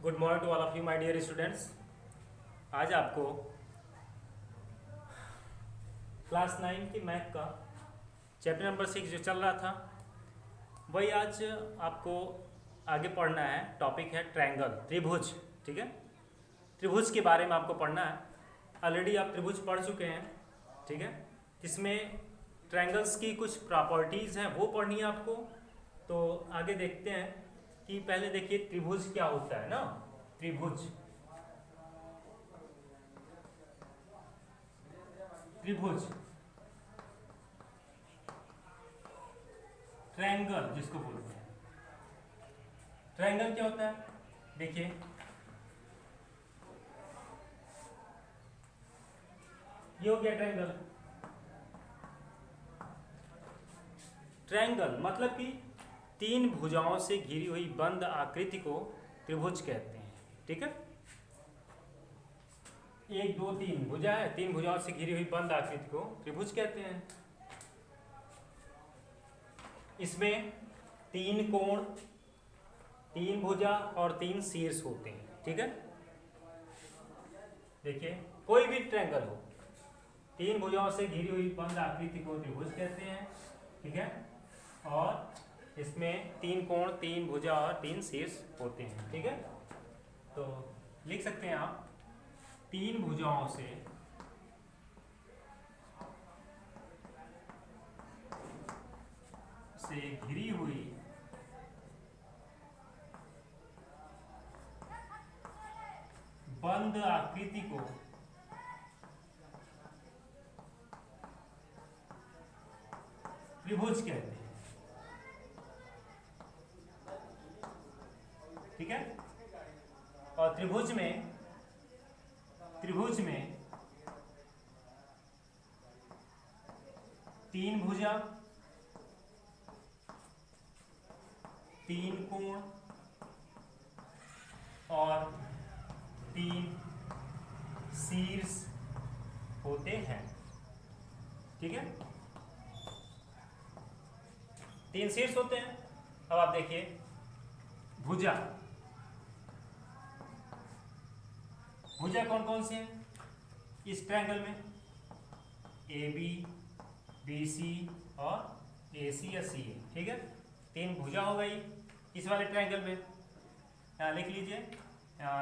Good morning to all of you my dear students. आज आपको class 9 की math का चैप्टर नंबर 6 जो चल रहा था वही आज आपको आगे पढ़ना है। टॉपिक है ट्रायंगल, त्रिभुज। ठीक है, त्रिभुज के बारे में आपको पढ़ना है। ऑलरेडी आप त्रिभुज पढ़ चुके हैं। ठीक है, इसमें ट्रायंगल्स की कुछ प्रॉपर्टीज़ हैं वो पढ़नी है आपको। तो आगे देखते हैं कि पहले देखिए त्रिभुज क्या होता है ना। त्रिभुज, त्रिभुज ट्रायंगल जिसको बोलते हैं। ट्रायंगल क्या होता है, देखिए ये हो गया ट्रायंगल। ट्रायंगल मतलब कि तीन भुजाओं से घिरी हुई बंद आकृति को त्रिभुज कहते हैं। ठीक है, एक दो तीन भुजा है, तीन भुजाओं से घिरी हुई बंद आकृति को त्रिभुज कहते हैं। इसमें तीन कोण, तीन भुजा और तीन शीर्ष होते हैं। ठीक है, देखिए कोई भी ट्रायंगल हो, तीन भुजाओं से घिरी हुई बंद आकृति को त्रिभुज कहते हैं। ठीक है, और इसमें तीन कोण, तीन भुजा और तीन शीर्ष होते हैं। ठीक है, तो लिख सकते हैं आप तीन भुजाओं से घिरी हुई बंद आकृति को त्रिभुज कहते हैं। ठीक है, और त्रिभुज में तीन भुजा, तीन कोण और तीन शीर्ष होते हैं। ठीक है, तीन शीर्ष होते हैं। अब आप देखिए भुजा, भुजा कौन कौन सी है इस ट्रायंगल में? ए बी, बी सी और ए सी या सी ए। ठीक है, तीन भुजा हो गई इस वाले ट्रायंगल में। यहाँ लिख लीजिए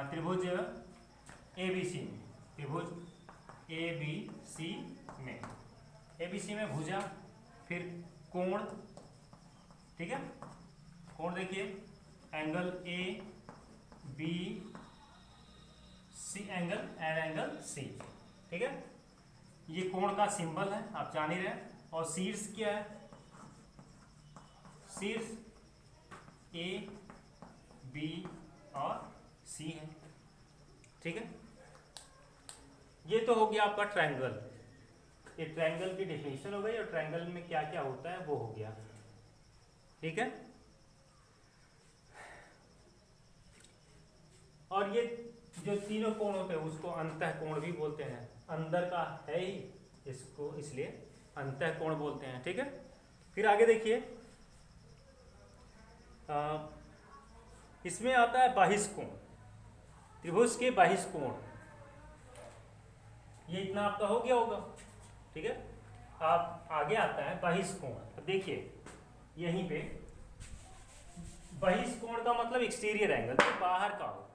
त्रिभुज ए बी सी में, त्रिभुज ए बी सी में, ए बी सी में भुजा, फिर कोण। ठीक है, कोण देखिए angle A B C angle and angle C. ठीक है, ये कोण का सिंबल है, आप जान ही रहे हैं। और शीर्ष क्या है? शीर्ष ए बी और सी है। ठीक है, ये तो हो गया आपका ट्रायंगल। ये ट्रायंगल की डेफिनेशन हो गई और ट्रायंगल में क्या क्या होता है वो हो गया। ठीक है, और ये जो तीनों कोण होते हैं उसको अंतः कोण भी बोलते हैं। अंदर का है ही इसको, इसलिए अंतः कोण बोलते हैं। ठीक है, फिर आगे देखिए इसमें आता है बाहिष्कोण। त्रिभुज के बाहिष्कोण, ये इतना आपका हो गया होगा। ठीक है, आप आगे आता है बाहिष्कोण। अब देखिए यहीं पे बाहिष्कोण का मतलब एक्सटीरियर एंगल, जो बाहर का हो।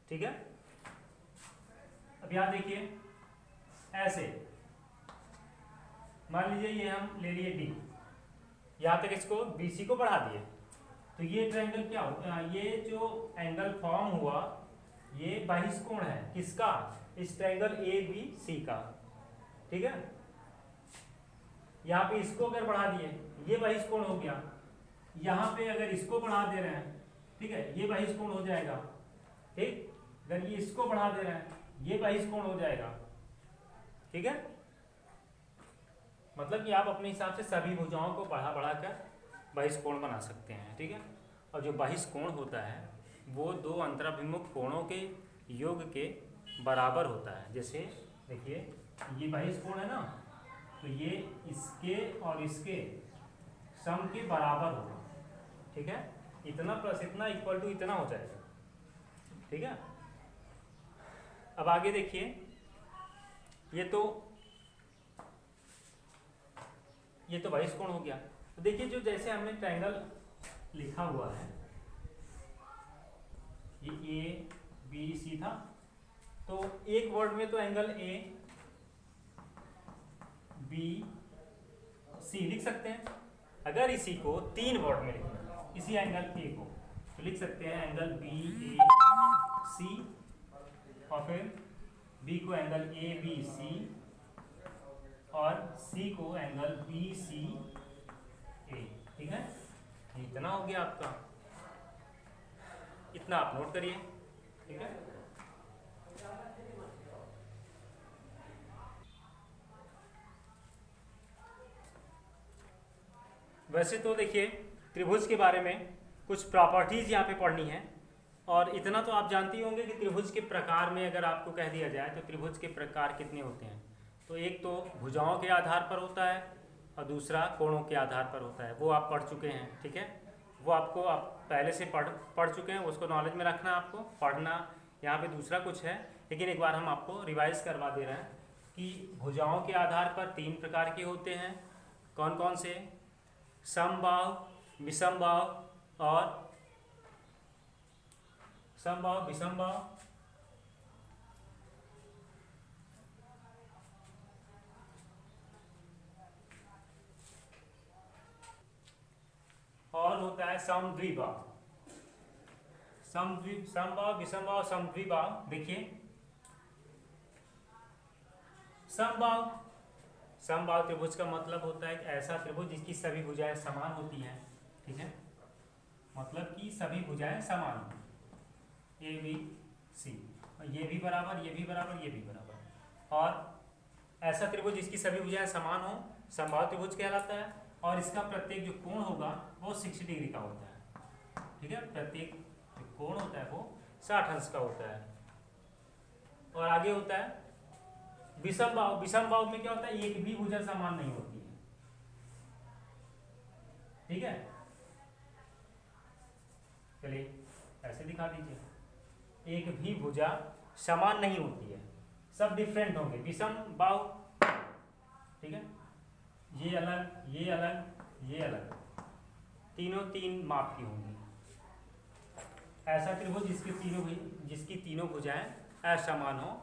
ठीक है, अब यहां देखिए ऐसे मान लीजिए ये हम ले लिए डी, यहां तक इसको बीसी को बढ़ा दिए, तो ये ट्रायंगल क्या हो, ये जो एंगल फॉर्म हुआ ये बाहिष्कोण है। किसका? इस ट्रायंगल ए बी सी का। ठीक है, यहां पे इसको अगर बढ़ा दिए ये बाहिष्कोण हो गया, यहां पे अगर इसको बढ़ा दे रहे हैं, ठीक है, ये बाहिष्कोण हो जाएगा। ठीक, अगर ये इसको बढ़ा दे रहे हैं ये बाहिष्कोण हो जाएगा। ठीक है, मतलब कि आप अपने हिसाब से सभी भुजाओं को बढ़ा बढ़ा कर बाहिष्कोण बना सकते हैं। ठीक है, और जो बाहिष्कोण होता है वो दो अंतराभिमुख कोणों के योग के बराबर होता है। जैसे देखिए ये बाहिष्कोण है ना, तो ये इसके और इसके सम के बराबर होगा। ठीक है, इतना प्लस इतना इक्वल टू इतना हो जाएगा। ठीक है। अब आगे देखिए, ये तो बाइस कोण हो गया। तो देखिए जो जैसे हमने ट्रायंगल लिखा हुआ है, ये ए बी सी था, तो एक वर्ड में तो एंगल ए बी सी लिख सकते हैं। अगर इसी को 3 वर्ड में लिखना, इसी एंगल ए को, तो लिख सकते हैं एंगल बी ए सी, और फिर बी को एंगल ए बी सी, और सी को एंगल बी सी ए। ठीक है, इतना हो गया आपका, इतना आप नोट करिए। ठीक है, वैसे तो देखिए त्रिभुज के बारे में कुछ प्रॉपर्टीज यहाँ पे पढ़नी है, और इतना तो आप जानते ही होंगे कि त्रिभुज के प्रकार में अगर आपको कह दिया जाए तो त्रिभुज के प्रकार कितने होते हैं। तो एक तो भुजाओं के आधार पर होता है, और दूसरा कोणों के आधार पर होता है, वो आप पढ़ चुके हैं। ठीक है, वो आपको आप पहले से पढ़ चुके हैं, उसको नॉलेज में रखना, आपको पढ़ना। यहाँ पे दूसरा कुछ है, लेकिन एक बार हम आपको रिवाइज करवा दे रहे हैं कि भुजाओं के आधार पर 3 प्रकार के होते हैं। कौन कौन से? समबाहु, विषमबाहु और समबाहु, विषमबाहु। और होता है समद्विबाहु। समबाहु, विषमबाहु, समद्विबाहु। देखिए समबाहु त्रिभुज का मतलब होता है एक ऐसा त्रिभुज जिसकी सभी भुजाएं समान होती हैं। ठीक है, मतलब कि सभी भुजाएं समान होती हैं, ए बी सी, ये भी बराबर, ये भी बराबर, ये भी बराबर। और ऐसा त्रिभुज जिसकी सभी भुजाएं समान हो समबाहु त्रिभुज कहलाता है, और इसका प्रत्येक जो कोण होगा वो 60 डिग्री का होता है। ठीक है, प्रत्येक जो कोण होता है वो 60 अंश का होता है। और आगे होता है विषमबाहु। विषमबाहु में क्या होता है? एक भी भुजा समान नहीं होती है। ठीक है, चलिए ऐसे दिखा दीजिए, एक भी भुजा समान नहीं होती है, सब डिफरेंट होंगे विषमबाहु। ठीक है, ये अलग, ये अलग, ये अलग, तीनों 3 माप की होंगी। ऐसा त्रिभुज जिसकी तीनों भुजाएं असमान हो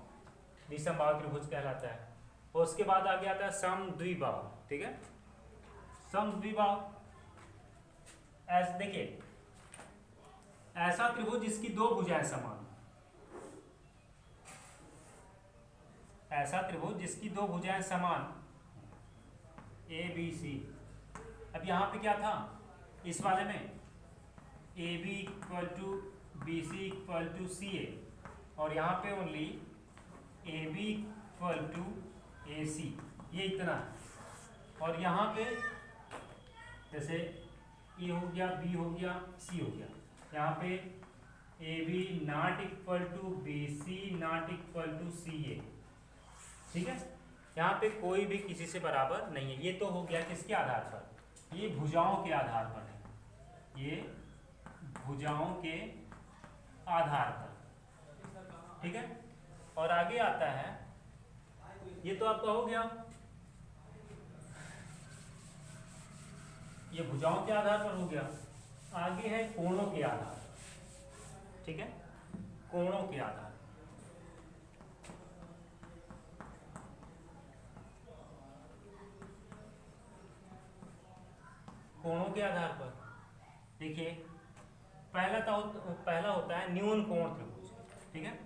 विषमबाहु त्रिभुज कहलाता है। और उसके बाद आगे आता है समद्विबाहु। ठीक है, समद्विबाहु ऐसे देखिए, ऐसा त्रिभुज जिसकी 2 भुजाएं समान, ऐसा त्रिभुज जिसकी 2 भुजाएं समान, ए बी सी। अब यहाँ पे क्या था इस वाले में? A B equal to B C equal to C A, और यहाँ पे only A B equal to A C, ये इतना है। और यहाँ पे जैसे ए हो गया, बी हो गया, सी हो गया, यहाँ पे A B not equal to B C not equal to C A. ठीक है, यहाँ पे कोई भी किसी से बराबर नहीं है। ये तो हो गया किसके आधार पर? ये भुजाओं के आधार पर है, ये भुजाओं के आधार पर। ठीक है, और आगे आता है, ये तो आपका हो गया, ये भुजाओं के आधार पर हो गया। आगे है कोणों के आधार। ठीक है, कोणों के आधार। कोणों के आधार पर देखिए, पहला होता है न्यून कोण त्रिभुज। ठीक है,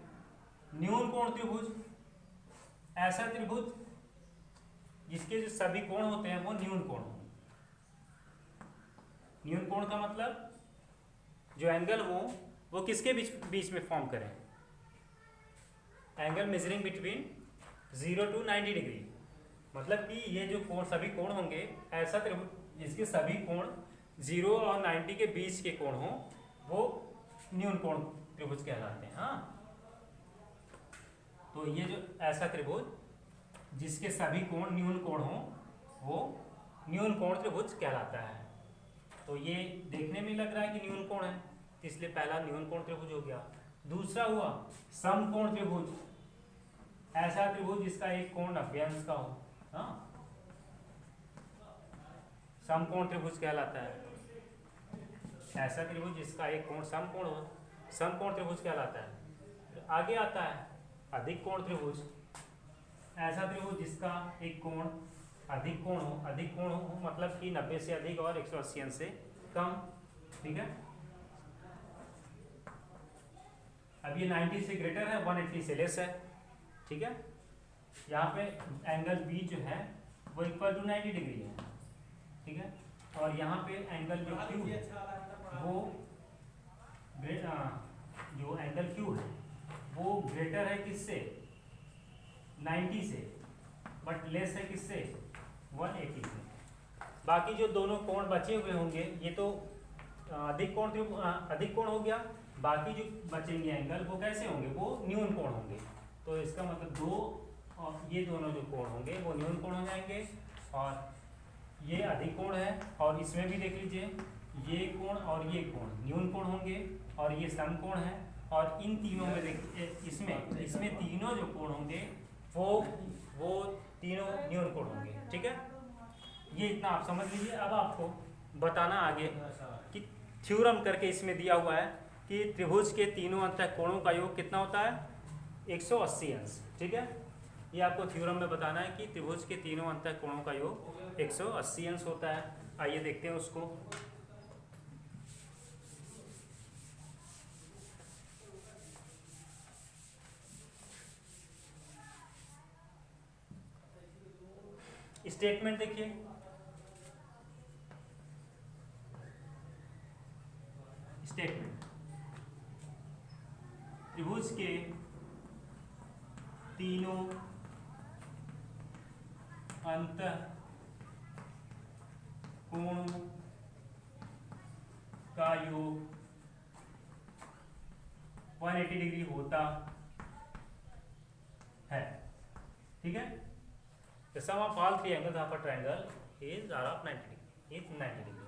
न्यून कोण त्रिभुज ऐसा त्रिभुज जिसके जो सभी कोण होते हैं वो न्यून कोण हों। न्यून कोण का मतलब जो एंगल हो वो किसके बीच में फॉर्म करें? Angle measuring between 0 to 90 degree. मतलब कि ये जो कोण, सभी कोण होंगे, ऐसा त्रिभुज जिसके सभी कोण 0 और 90 के बीच के कोण हो वो न्यून कोण त्रिभुज कहलाते हैं। हाँ, तो ये जो ऐसा त्रिभुज जिसके सभी कोण न्यून कोण हो वो न्यून कोण त्रिभुज कहलाता है। तो ये देखने में लग रहा है कि न्यून कोण है, इसलिए पहला न्यून कोण त्रिभुज हो गया। दूसरा हुआ समकोण त्रिभुज, ऐसा त्रिभुज जिसका एक कोण 90 अंश का हो। हाँ, समकोण त्रिभुज कहलाता है। ऐसा त्रिभुज जिसका एक कोण समकोण हो, समकोण त्रिभुज कहलाता है। आगे आता है अधिक कोण त्रिभुज, ऐसा त्रिभुज जिसका एक कोण अधिक कोण हो, अधिक कोण हो मतलब कि 90 से अधिक और 180 अंश से कम। ठीक है, अब ये 90 से ग्रेटर है, 180 से लेस है। ठीक है, यहाँ पे एंगल बी जो है वो इक्वल टू 90 डिग्री है। ठीक है, और यहाँ पे एंगल जो क्यू है वो जो एंगल क्यू है वो ग्रेटर है किससे, 90 से, बट लेस है किससे, 180 से। बाकी जो दोनों कोण बचे हुए होंगे ये तो अधिक कोण हो गया, बाकी जो बचेंगे एंगल वो कैसे होंगे, वो न्यून कोण होंगे। तो इसका मतलब दो और ये दोनों जो कोण होंगे वो न्यून कोण हो जाएंगे, और ये अधिक कोण है, और इसमें भी देख लीजिए ये कोण और ये कोण न्यून कोण होंगे, और ये सम कोण है, और इन तीनों में देखिए इसमें तीनों जो कोण होंगे वो तीनों न्यून कोण होंगे। ठीक है, ये इतना आप समझ लीजिए। अब आपको बताना आगे कि थ्योरम करके इसमें दिया हुआ है कि त्रिभुज के तीनों अंतः कोणों का योग कितना होता है, 180 अंश। ठीक है, ये आपको थ्योरम में बताना है कि त्रिभुज के तीनों अंतः कोणों का योग 180 अंश होता है। आइए देखते हैं उसको। स्टेटमेंट देखिए, स्टेटमेंट त्रिभुज के तीनों अंतः कोणों का योग 180 डिग्री होता है। ठीक है, the sum of all three angles of a triangle is are of 90 degree, is 90 degree.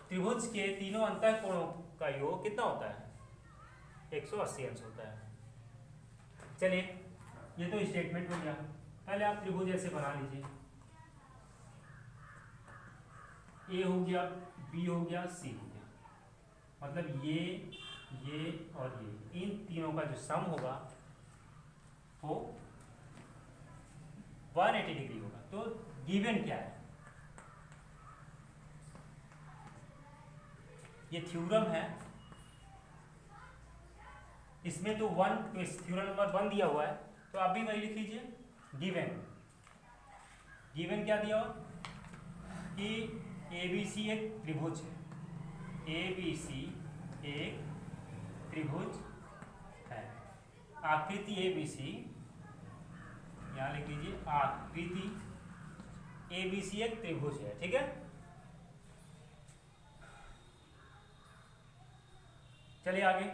त्रिभुज के तीनों अंतः कोणों का योग कितना होता है, 180 अंश होता है। चलिए, ये तो स्टेटमेंट हो गया। पहले आप त्रिभुज ऐसे बना लीजिए, ए हो गया, बी हो गया, सी हो गया, मतलब ये और ये, इन तीनों का जो सम होगा वो 180 डिग्री होगा। तो गिवन क्या है, ये थ्योरम है, इसमें तो थ्योरम नंबर 1 दिया हुआ है, तो आप भी वही लिख लीजिए। गिवन क्या दिया हो कि ABC एक त्रिभुज है, ABC एक त्रिभुज है, आकृति ABC, यहाँ लिख लीजिए आकृति ABC एक त्रिभुज है। ठीक है, चलिए आगे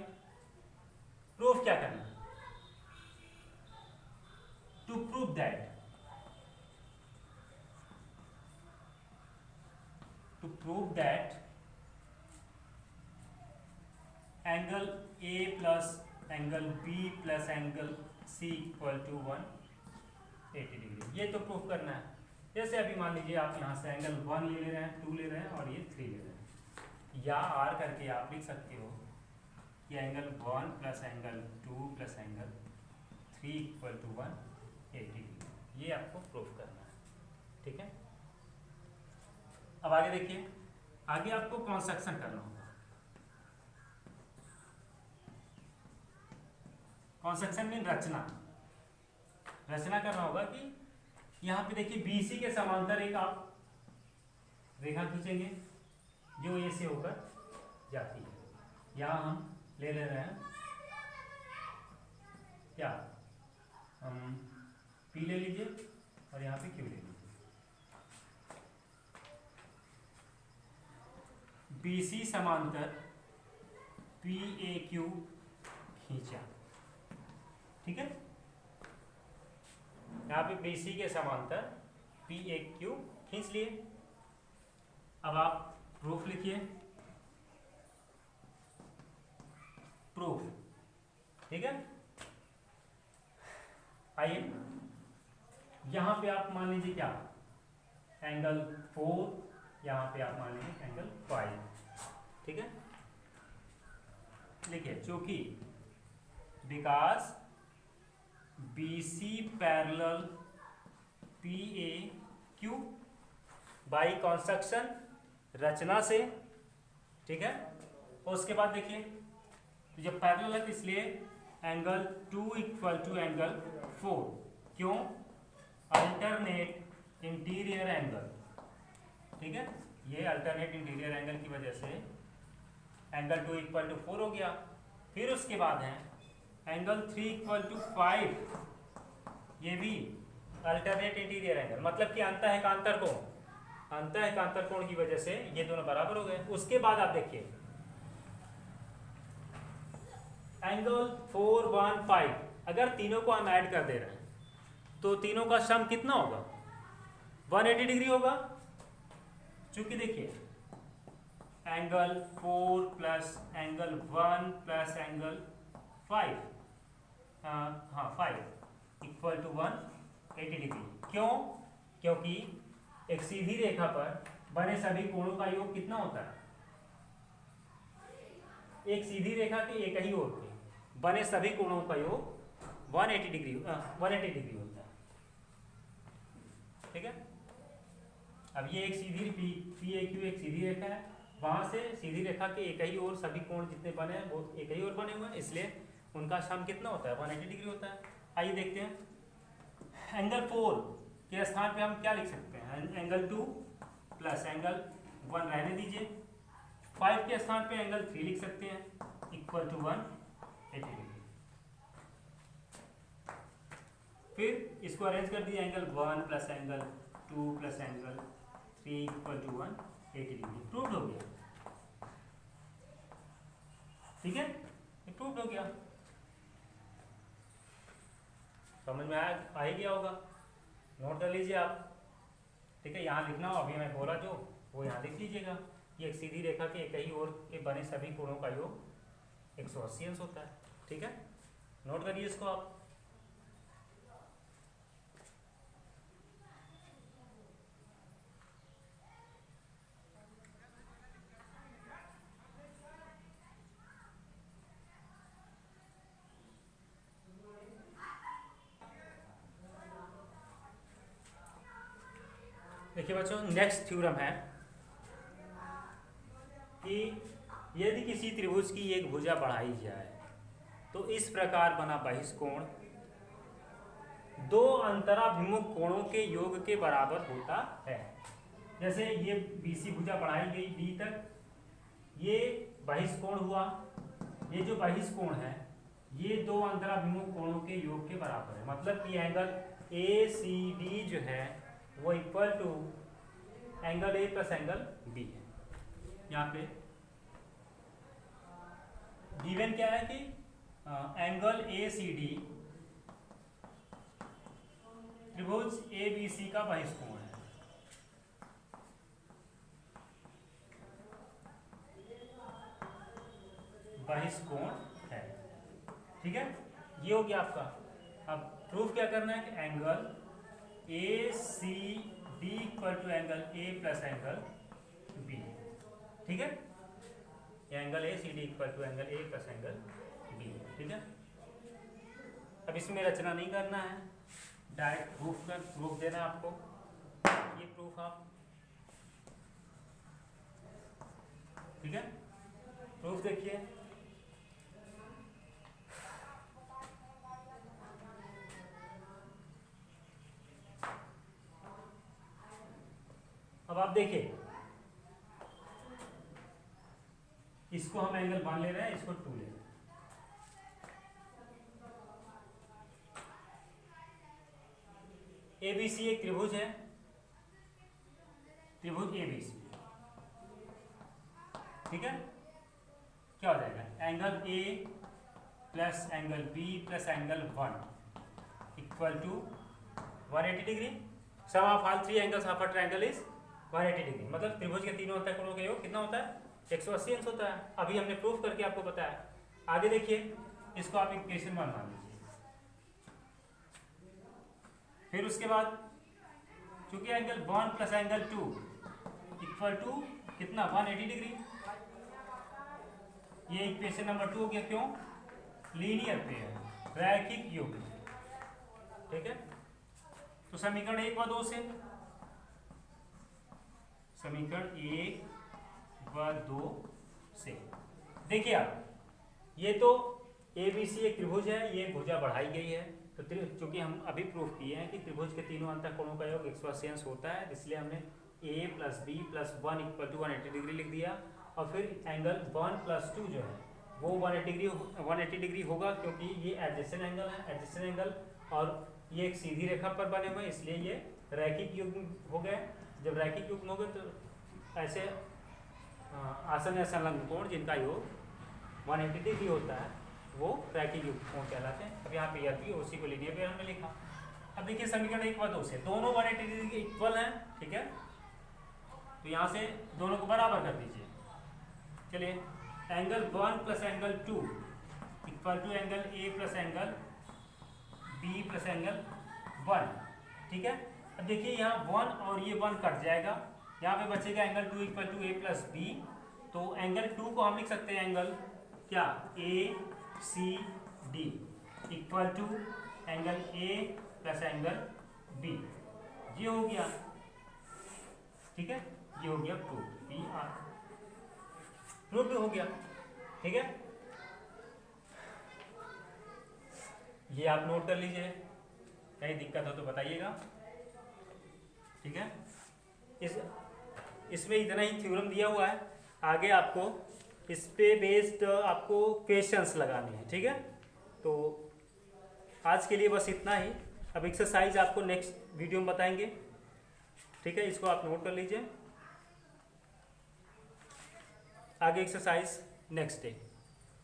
प्रूफ क्या करना है। To prove that angle A plus angle B plus angle C equal to 180 degree, ये तो प्रूफ करना है। जैसे अभी मान लीजिए आप यहाँ से एंगल 1 ले रहे हैं, 2 ले रहे हैं और ये 3 ले रहे हैं, या R करके आप लिख सकते हो कि angle 1 plus angle 2 plus angle 3 equal to 180 degree, ये आपको प्रूफ करना है। ठीक है, अब आगे देखिए, आगे आपको कंस्ट्रक्शन करना होगा। कंस्ट्रक्शन मीन रचना करना होगा कि यहाँ पे देखिए BC के समांतर एक आप रेखा खींचेंगे जो ए से होकर जाती है। यहाँ हम ले रहे हैं क्या, हम P ले लीजिए और यहाँ पे Q ले लीजिए। BC समांतर PAQ खींचा। ठीक है, यहाँ पे BC के समांतर PAQ खींच लिए। अब आप प्रूफ लिखिए। प्रूफ ठीक है। आइए यहां पे आप मान लीजिए क्या, एंगल 4, यहां पे आप मान लीजिए एंगल 5, ठीक है। देखिए चूंकि because BC parallel PAQ by construction, रचना से, ठीक है। और उसके बाद देखिए तो जब पैरेलल है तो इसलिए एंगल 2 इक्वल टू एंगल 4, क्यों, अल्टरनेट इंटीरियर एंगल, ठीक है। ये अल्टरनेट इंटीरियर एंगल की वजह से एंगल 2 इक्वल टू 4 हो गया। फिर उसके बाद है एंगल 3 इक्वल टू 5, ये भी अल्टरनेट इंटीरियर एंगल, मतलब कि अंतःएकांतर कोण, अंतःएकांतर कोण की वजह से ये दोनों बराबर हो गए। उसके बाद आप देखिए एंगल 4, 1, 5, अगर तीनों को हम ऐड कर दे रहे हैं तो तीनों का सम कितना होगा, 180 डिग्री होगा। चूंकि देखिए angle 4 plus angle 1 plus angle 5, हाँ 5 इक्वल टू 180 डिग्री, क्यों, क्योंकि एक सीधी रेखा पर बने सभी कोणों का योग कितना होता है, एक सीधी रेखा के एक ही ओर के बने सभी कोणों का योग 180 डिग्री होता है, ठीक है। अब ये एक सीधी PAQ एक सीधी रेखा है, वहां से सीधी रेखा के एक ही ओर सभी कोण जितने बने हैं वो एक ही ओर बने हुए हैं, इसलिए उनका सम कितना होता है, 180 डिग्री होता है। आइए देखते हैं एंगल 4 के स्थान पे हम क्या लिख सकते हैं, एंगल 2 प्लस एंगल 1 रहने दीजिए, 5 के स्थान पे एंगल 3 लिख सकते हैं इक्वल टू 180 डिग्री। फिर इसको अरेंज कर दिए, angle 1 plus angle 2 plus angle 3 equal to 180 degree, proved हो गया, ठीक है, ये प्रूव्ड हो गया। समझ में आ ही गया होगा, नोट कर लीजिए आप, ठीक है। यहाँ लिखना हो, अभी मैं बोला जो वो यहाँ लिख लीजिएगा। ये एक सीधी रेखा के एक ही ओर के बने सभी कोणों का योग 180 अंश होता है, ठीक है, नोट करिए इसको आप। देखिए बच्चों, नेक्स्ट थ्योरम है कि यदि किसी त्रिभुज की एक भुजा बढ़ाई जाए तो इस प्रकार बना बहिष्कोण दो अंतराभिमुख कोणों के योग के बराबर होता है। जैसे ये BC भुजा बढ़ाई गई D तक, ये बहिष्कोण हुआ, ये जो बहिष्कोण है ये दो अंतराभिमुख कोणों के योग के बराबर है, मतलब कि एंगल ACD जो है वो equal to angle A plus angle B है। यहाँ पे गिवन क्या है कि एंगल ACD त्रिभुज ABC का बहिष्कोण है। बहिष्कोण है, ठीक है, ये हो गया आपका। अब प्रूफ क्या करना है कि angle ACD equal to angle A plus angle B, ठीक है, angle ACD equal to angle A plus angle B, ठीक है। अब इसमें रचना नहीं करना है, डायरेक्ट प्रूफ देना है आपको। ये प्रूफ आप, ठीक है, प्रूफ देखिए। अब आप देखिए, इसको हम एंगल 1 ले रहे हैं, इसको 2 ले रहे हैं। ABC एक त्रिभुज है, त्रिभुज ABC, ठीक है। क्या हो जाएगा, angle A plus angle B plus angle 1 equal to 180 degree. Sum of all three angles of a triangle is 180 degree, मतलब त्रिभुज के तीनों अंतःकोणों का योग कितना होता है, 180 अंश होता है। अभी हमने प्रूफ करके आपको बताया। आगे देखिए इसको आप इक्वेशन 1 मान लीजिए। फिर उसके बाद चूंकि angle 1 plus angle 2 equal to कितना 180 डिग्री, ये इक्वेशन नंबर 2 हो गया। क्यों? लीनियर पेयर, रैखिक युग्म। ठीक है, तो समीकरण 1 व 2 से, समीकरण 1 व 2 से देखिए आप, ये तो ABC एक त्रिभुज है, ये भुजा बढ़ाई गई है। तो चूंकि हम अभी प्रूफ किए हैं कि त्रिभुज के तीनों अंतःकोणों का योग 180 अंश होता है, इसलिए हमने A + B + 1 = 180 डिग्री लिख दिया। और फिर एंगल 1 + 2 जो है वो 180 डिग्री होगा, क्योंकि ये एडजेसेंट एंगल है, एडजेसेंट एंगल, और ये एक सीधी रेखा पर बने हुए, इसलिए ये रैखिक युग्म हो गए। जब रैखिक युग्म हो गए तो ऐसे आसन संलग्न कोण जिनका योग 180 डिग्री होता है वो रैखिक युग्म कोण कहलाते हैं। अब यहाँ पे यह भी उसी को लीनियर पेयर हमने लिखा। अब देखिए समीकरण 1 व 2 से दोनों 180 डिग्री के इक्वल हैं। ठीक है, तो यहाँ से दोनों को बराबर कर दीजिए। चलिए, angle 1 + angle 2 equal to angle A + angle B + angle 1। ठीक है, अब देखिए यहाँ 1 और ये 1 कट जाएगा, यहाँ पे बचेगा एंगल 2 = A + B। तो एंगल 2 को हम लिख सकते हैं एंगल क्या, ACD equal to angle A + angle B। ये हो गया, ठीक है, ये हो गया प्रूफ हो गया। ठीक है, ये आप नोट कर लीजिए, कहीं दिक्कत हो तो बताइएगा। ठीक है, इसमें इतना ही थ्योरम दिया हुआ है, आगे आपको इस पे बेस्ड आपको क्वेश्चंस लगाने हैं। ठीक है, तो आज के लिए बस इतना ही। अब एक्सरसाइज आपको नेक्स्ट वीडियो में बताएंगे। ठीक है, इसको आप नोट कर लीजिए, आगे exercise next day.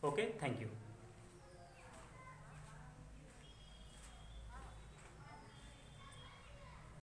Okay, thank you.